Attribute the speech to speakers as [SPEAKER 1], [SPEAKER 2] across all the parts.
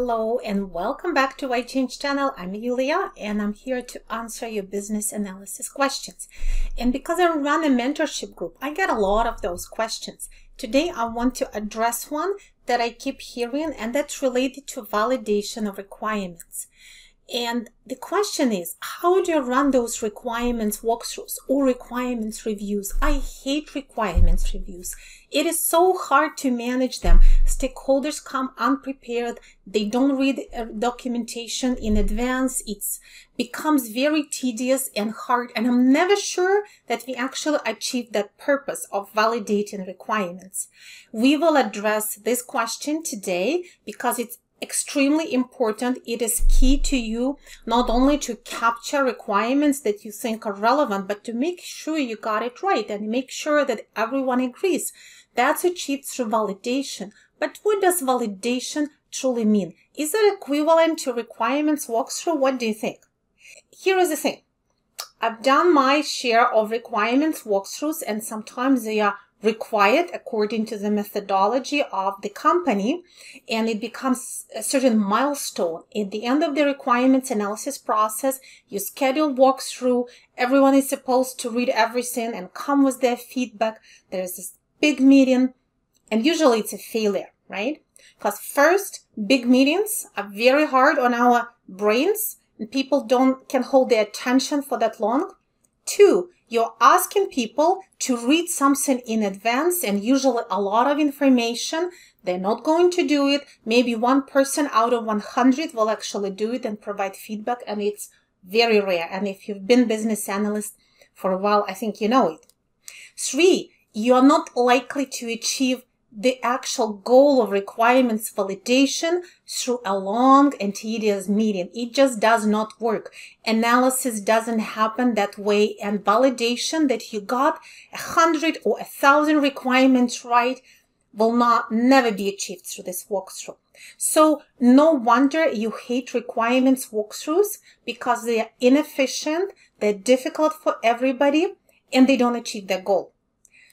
[SPEAKER 1] Hello and welcome back to iChange channel. I'm Yulia and I'm here to answer your business analysis questions. And because I run a mentorship group, I get a lot of those questions. Today I want to address one that I keep hearing, and that's related to validation of requirements. And the question is, how do you run those requirements walkthroughs or requirements reviews? I hate requirements reviews. It is so hard to manage them. Stakeholders come unprepared. They don't read documentation in advance. It becomes very tedious and hard. And I'm never sure that we actually achieve that purpose of validating requirements. We will address this question today because it's extremely important. It is key to you not only to capture requirements that you think are relevant, but to make sure you got it right and make sure that everyone agrees. That's achieved through validation. But what does validation truly mean? Is it equivalent to requirements walkthrough? What do you think? Here is the thing. I've done my share of requirements walkthroughs, and sometimes they are required according to the methodology of the company, and it becomes a certain milestone. At the end of the requirements analysis process, you schedule walkthrough, everyone is supposed to read everything and come with their feedback. There's this big meeting, and usually it's a failure, right? Because first, big meetings are very hard on our brains, and people can hold their attention for that long. Two, you're asking people to read something in advance, and usually a lot of information. They're not going to do it. Maybe one person out of 100 will actually do it and provide feedback, and it's very rare. And if you've been business analyst for a while, I think you know it. Three, you're not likely to achieve the actual goal of requirements validation through a long and tedious meeting. It just does not work. Analysis doesn't happen that way, and validation that you got 100 or 1,000 requirements right will never be achieved through this walkthrough. So no wonder you hate requirements walkthroughs, because they are inefficient, they're difficult for everybody, and they don't achieve their goal.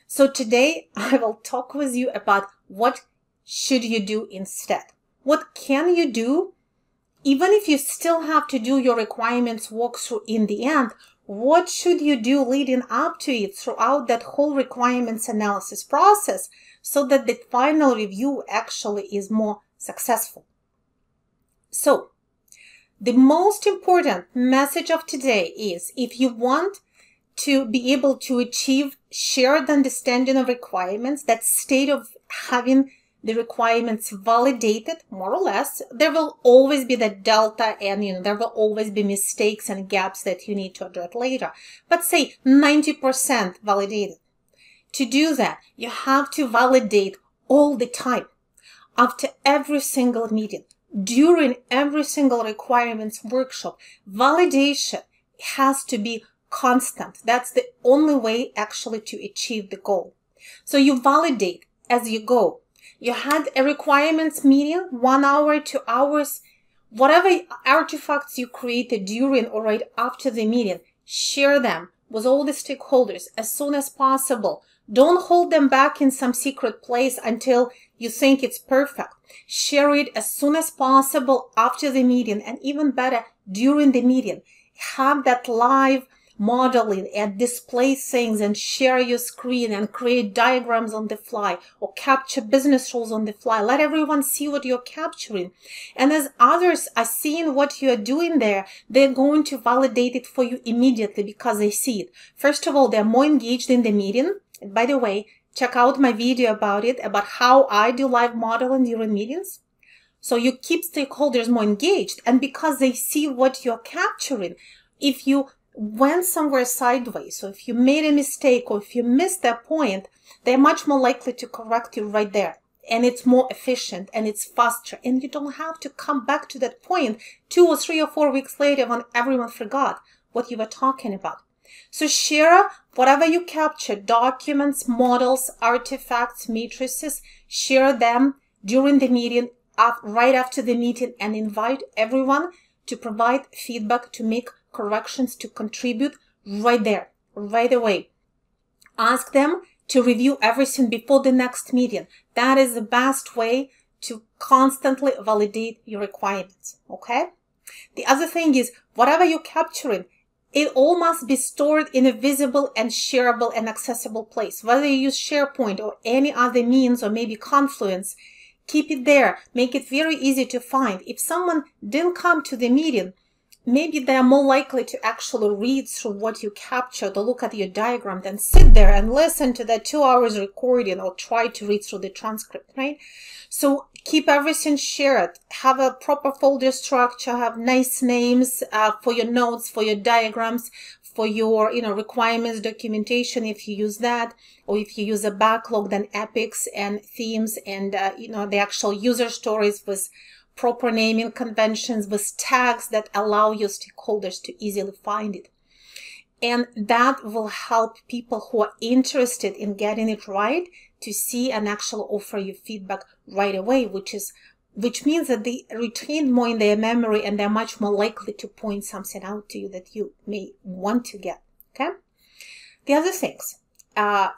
[SPEAKER 1] So today I will talk with you about what should you do instead. What can you do even if you still have to do your requirements walkthrough in the end? What should you do leading up to it throughout that whole requirements analysis process so that the final review actually is more successful? So the most important message of today is, if you want to be able to achieve shared understanding of requirements, that state of having the requirements validated, more or less, there will always be that delta, and there will always be mistakes and gaps that you need to address later. But say 90% validated. To do that, you have to validate all the time, after every single meeting, during every single requirements workshop. Validation has to be constant. That's the only way actually to achieve the goal. So you validate as you go. You had a requirements meeting, 1 hour, 2 hours, whatever artifacts you created during or right after the meeting, share them with all the stakeholders as soon as possible. Don't hold them back in some secret place until you think it's perfect. Share it as soon as possible after the meeting, and even better, during the meeting. Have that live modeling and display things and share your screen and create diagrams on the fly or capture business rules on the fly. Let everyone see what you're capturing. And as others are seeing what you're doing there, they're going to validate it for you immediately because they see it. First of all, they're more engaged in the meeting. And by the way, check out my video about it, about how I do live modeling during meetings. So you keep stakeholders more engaged, and because they see what you're capturing. If you went somewhere sideways, so if you made a mistake or if you missed that point, they're much more likely to correct you right there. And it's more efficient and it's faster, and you don't have to come back to that point 2 or 3 or 4 weeks later when everyone forgot what you were talking about. So share whatever you capture, documents, models, artifacts, matrices, share them during the meeting, right after the meeting, and invite everyone to provide feedback, to make corrections, to contribute right there, right away. Ask them to review everything before the next meeting. That is the best way to constantly validate your requirements, okay? The other thing is, whatever you're capturing, it all must be stored in a visible and shareable and accessible place. Whether you use SharePoint or any other means, or maybe Confluence, keep it there. Make it very easy to find. If someone didn't come to the meeting, maybe they're more likely to actually read through what you captured or look at your diagram than sit there and listen to that 2 hours recording or try to read through the transcript, right? So keep everything shared. Have a proper folder structure. Have nice names for your notes, for your diagrams, for your requirements documentation if you use that, or if you use a backlog, then epics and themes and the actual user stories with proper naming conventions, with tags that allow your stakeholders to easily find it. And that will help people who are interested in getting it right to see and actually offer you feedback right away, which means that they retain more in their memory and they're much more likely to point something out to you that you may want to get, okay? The other things,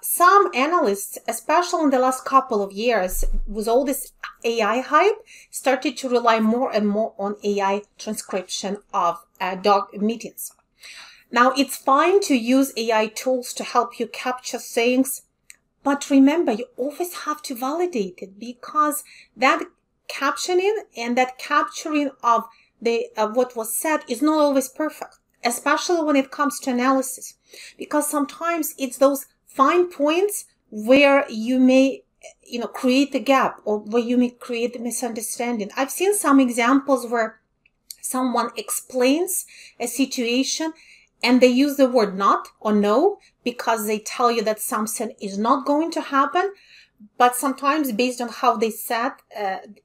[SPEAKER 1] some analysts, especially in the last couple of years, with all this AI hype, started to rely more and more on AI transcription of doc meetings. Now, it's fine to use AI tools to help you capture things, but remember, you always have to validate it, because that captioning and that capturing of what was said is not always perfect, especially when it comes to analysis, because sometimes it's those fine points where you may create a gap, or where you may create a misunderstanding. I've seen some examples where someone explains a situation and they use the word not or no because they tell you that something is not going to happen. But sometimes, based on how they said,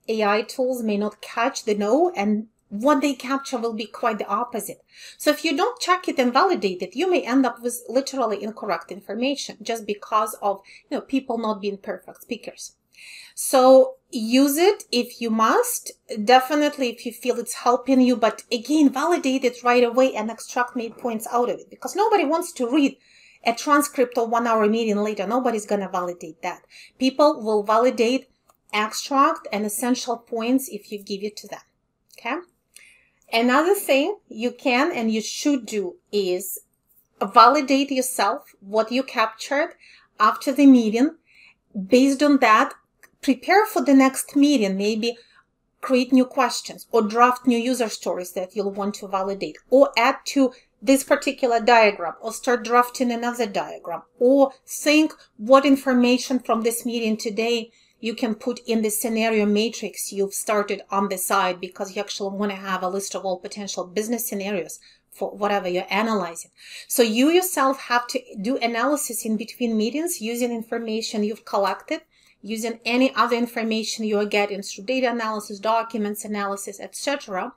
[SPEAKER 1] AI tools may not catch the no, and what they capture will be quite the opposite. So if you don't check it and validate it, you may end up with literally incorrect information just because of people not being perfect speakers. So use it if you must, definitely if you feel it's helping you, but again, validate it right away and extract main points out of it, because nobody wants to read a transcript of 1 hour meeting later. Nobody's going to validate that. People will validate, extract, and essential points if you give it to them, okay? Another thing you can and you should do is validate yourself what you captured after the meeting. Based on that, prepare for the next meeting. Maybe create new questions or draft new user stories that you'll want to validate, or add to this particular diagram, or start drafting another diagram, or think what information from this meeting today you can put in the scenario matrix you've started on the side, because you actually want to have a list of all potential business scenarios for whatever you're analyzing. So you yourself have to do analysis in between meetings using information you've collected, using any other information you are getting through data analysis, documents analysis, etc.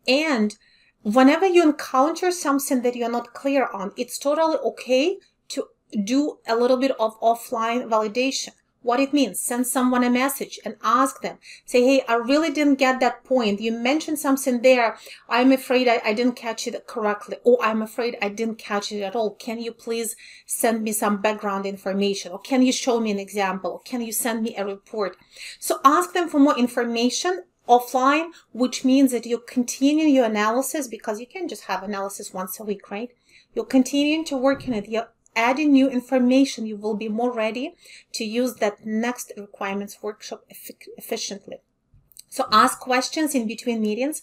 [SPEAKER 1] And whenever you encounter something that you're not clear on, it's totally okay to do a little bit of offline validation. What it means, send someone a message and ask them, say, hey, I really didn't get that point. You mentioned something there. I'm afraid I didn't catch it correctly, or I'm afraid I didn't catch it at all. Can you please send me some background information? Or can you show me an example? Or can you send me a report? So ask them for more information offline, which means that you continue your analysis, because you can't just have analysis once a week, right? You're continuing to work on it. You're adding new information. You will be more ready to use that next requirements workshop efficiently. So ask questions in between meetings.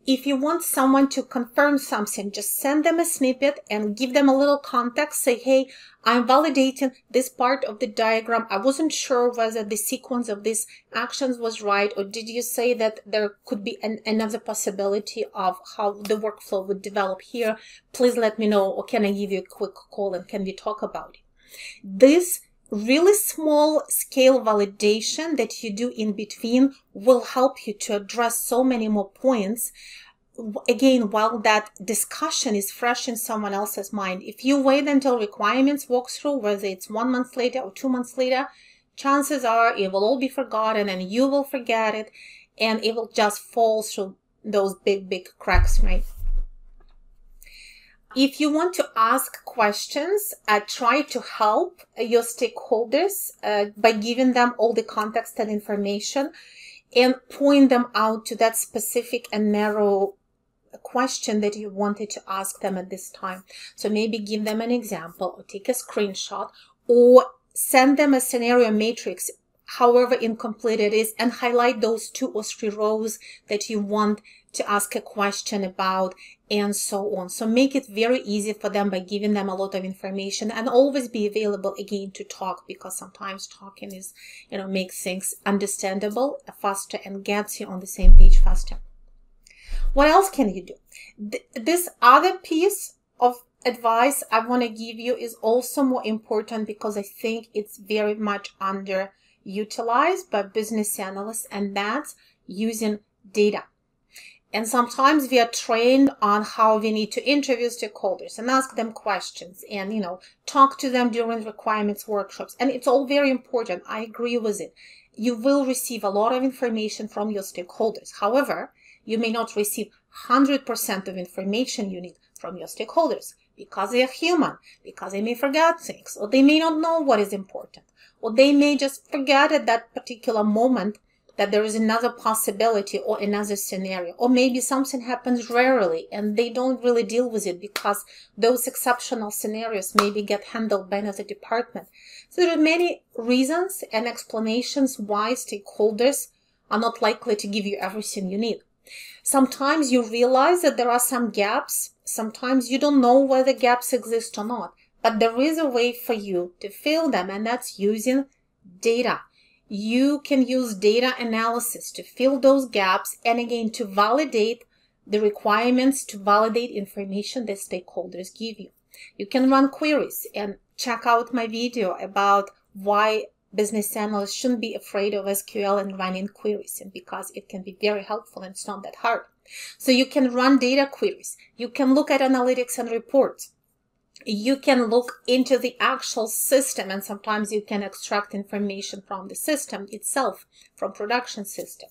[SPEAKER 1] If you want someone to confirm something, just send them a snippet and give them a little context. Say, hey, I'm validating this part of the diagram. I wasn't sure whether the sequence of these actions was right, or did you say that there could be another possibility of how the workflow would develop here? Please let me know, or can I give you a quick call and can we talk about it? This really small scale validation that you do in between will help you to address so many more points, again, while that discussion is fresh in someone else's mind. If you wait until requirements walkthrough, whether it's 1 month later or 2 months later, chances are it will all be forgotten and you will forget it, and it will just fall through those big cracks, right? If you want to ask questions, try to help your stakeholders by giving them all the context and information. and point them out to that specific and narrow question that you wanted to ask them at this time. So maybe give them an example, or take a screenshot, or send them a scenario matrix, however incomplete it is, and highlight those 2 or 3 rows that you want to ask a question about, and so on. So make it very easy for them by giving them a lot of information, and always be available again to talk, because sometimes talking is, makes things understandable faster and gets you on the same page faster. What else can you do? This other piece of advice I want to give you is also more important, because I think it's very much underutilized by business analysts, and that's using data. And sometimes we are trained on how we need to interview stakeholders and ask them questions and, talk to them during requirements workshops. And it's all very important. I agree with it. You will receive a lot of information from your stakeholders. However, you may not receive 100% of information you need from your stakeholders, because they are human, because they may forget things, or they may not know what is important, or they may just forget at that particular moment that there is another possibility or another scenario, or maybe something happens rarely and they don't really deal with it because those exceptional scenarios maybe get handled by another department. So there are many reasons and explanations why stakeholders are not likely to give you everything you need. Sometimes you realize that there are some gaps. Sometimes you don't know whether gaps exist or not, but there is a way for you to fill them, and that's using data. You can use data analysis to fill those gaps, and again, to validate the requirements, to validate information that stakeholders give you. You can run queries, and check out my video about why business analysts shouldn't be afraid of SQL and running queries, and because it can be very helpful and it's not that hard. So you can run data queries. You can look at analytics and reports. You can look into the actual system, and sometimes you can extract information from the system itself, from production system.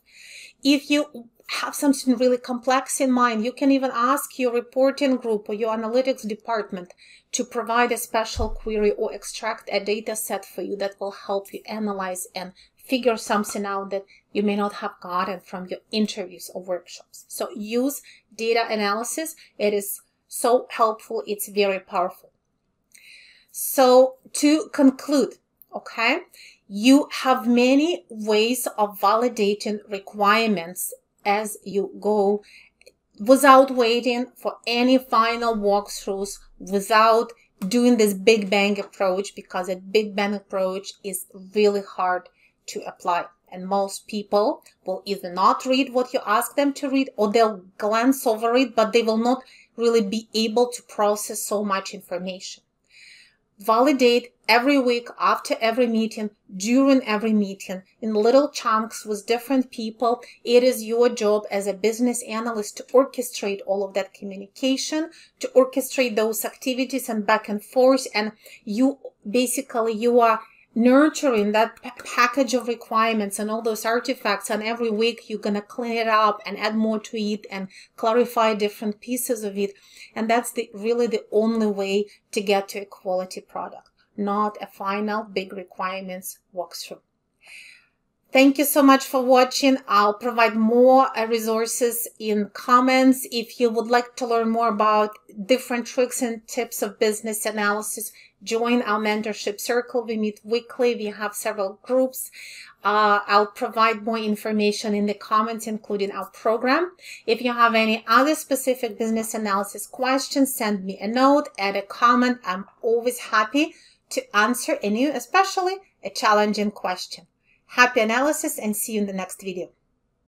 [SPEAKER 1] If you have something really complex in mind, you can even ask your reporting group or your analytics department to provide a special query or extract a data set for you that will help you analyze and figure something out that you may not have gotten from your interviews or workshops. So use data analysis. It is so helpful. It's very powerful. So to conclude, okay, you have many ways of validating requirements as you go, without waiting for any final walkthroughs, without doing this big bang approach, because a big bang approach is really hard to apply. And most people will either not read what you ask them to read, or they'll glance over it, but they will not really be able to process so much information. Validate every week, after every meeting, during every meeting, in little chunks with different people. It is your job as a business analyst to orchestrate all of that communication, to orchestrate those activities and back and forth. And you are nurturing that package of requirements and all those artifacts, and every week you're going to clean it up and add more to it and clarify different pieces of it. And that's really the only way to get to a quality product, not a final big requirements walkthrough. Thank you so much for watching. I'll provide more resources in comments. If you would like to learn more about different tricks and tips of business analysis, join our mentorship circle. We meet weekly. We have several groups. I'll provide more information in the comments, including our program. If you have any other specific business analysis questions, send me a note, add a comment. I'm always happy to answer any, especially a challenging question. Happy analysis, and see you in the next video.